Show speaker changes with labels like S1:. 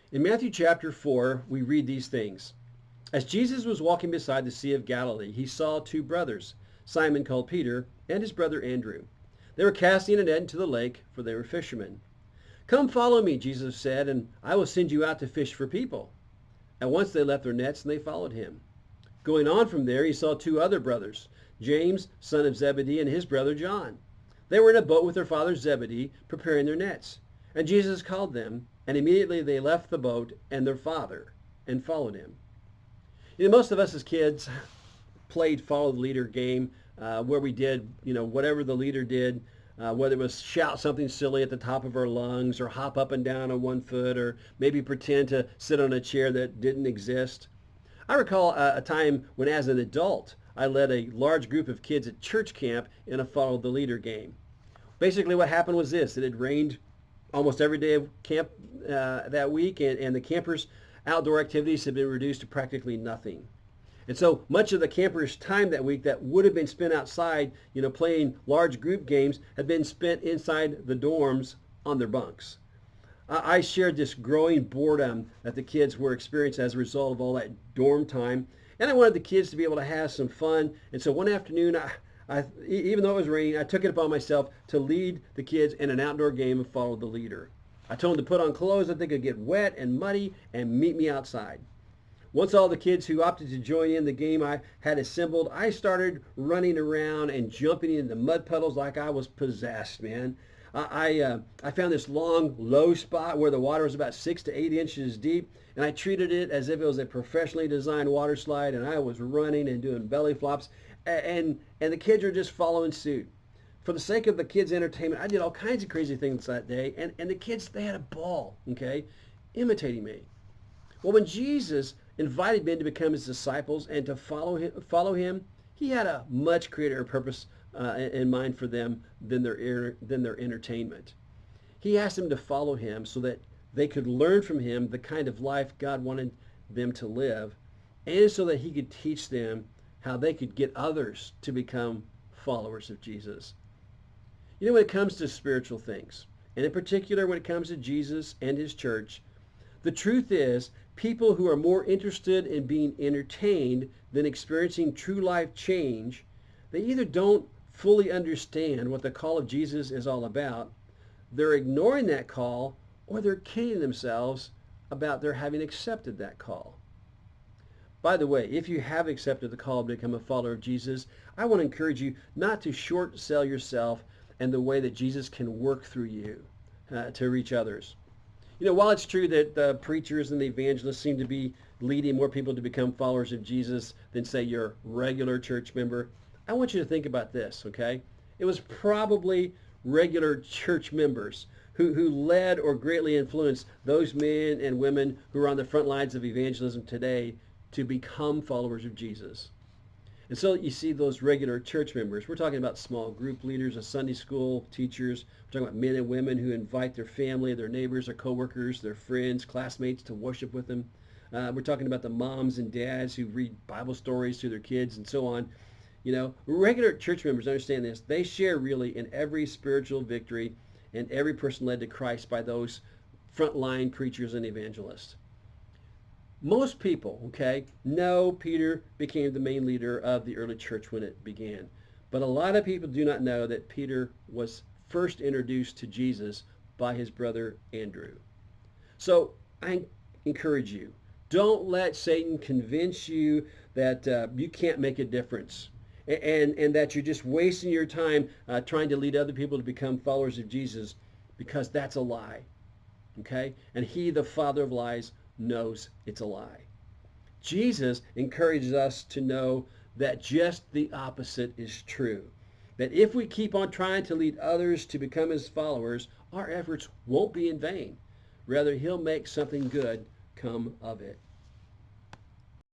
S1: In Matthew chapter 4, we read these things. As Jesus was walking beside the Sea of Galilee, he saw two brothers, Simon called Peter, and his brother Andrew. They were casting a net into the lake, for they were fishermen. Come follow me, Jesus said, and I will send you out to fish for people. At once they left their nets and they followed him. Going on from there, he saw two other brothers, James, son of Zebedee, and his brother John. They were in a boat with their father Zebedee, preparing their nets. And Jesus called them, and immediately they left the boat and their father and followed him. Most of us as kids played follow the leader game where we did, whatever the leader did, whether it was shout something silly at the top of our lungs or hop up and down on one foot or maybe pretend to sit on a chair that didn't exist. I recall a time when as an adult, I led a large group of kids at church camp in a follow the leader game. Basically what happened was this. It had rained almost every day of camp that week, and the campers' outdoor activities had been reduced to practically nothing. And so much of the campers' time that week that would have been spent outside, playing large group games, had been spent inside the dorms on their bunks. I shared this growing boredom that the kids were experiencing as a result of all that dorm time, and I wanted the kids to be able to have some fun. And so one afternoon, even though it was raining, I took it upon myself to lead the kids in an outdoor game and follow the leader. I told them to put on clothes that they could get wet and muddy and meet me outside. Once all the kids who opted to join in the game I had assembled, I started running around and jumping into mud puddles like I was possessed, man. I found this long, low spot where the water was about 6 to 8 inches deep, and I treated it as if it was a professionally designed water slide, and I was running and doing belly flops, and the kids were just following suit. For the sake of the kids' entertainment, I did all kinds of crazy things that day, and the kids, they had a ball, imitating me. Well, when Jesus invited men to become his disciples and to follow him, he had a much greater purpose in mind for them than their entertainment. He asked them to follow him so that they could learn from him the kind of life God wanted them to live, and so that he could teach them how they could get others to become followers of Jesus. When it comes to spiritual things, and in particular when it comes to Jesus and his church, the truth is people who are more interested in being entertained than experiencing true life change, they either don't fully understand what the call of Jesus is all about, they're ignoring that call, or they're kidding themselves about their having accepted that call. By the way, if you have accepted the call to become a follower of Jesus, I want to encourage you not to short sell yourself and the way that Jesus can work through you to reach others. While it's true that the preachers and the evangelists seem to be leading more people to become followers of Jesus than, say, your regular church member, I want you to think about this, okay? It was probably regular church members who led or greatly influenced those men and women who are on the front lines of evangelism today to become followers of Jesus. And so you see those regular church members. We're talking about small group leaders, a Sunday school teachers. We're talking about men and women who invite their family, their neighbors, their coworkers, their friends, classmates to worship with them. We're talking about the moms and dads who read Bible stories to their kids and so on. Regular church members understand this. They share really in every spiritual victory and every person led to Christ by those frontline preachers and evangelists. Most people, know Peter became the main leader of the early church when it began. But a lot of people do not know that Peter was first introduced to Jesus by his brother Andrew. So I encourage you, don't let Satan convince you that you can't make a difference and that you're just wasting your time trying to lead other people to become followers of Jesus, because that's a lie. And he, the father of lies, knows it's a lie. Jesus encourages us to know that just the opposite is true. That if we keep on trying to lead others to become his followers, our efforts won't be in vain. Rather, he'll make something good come of it.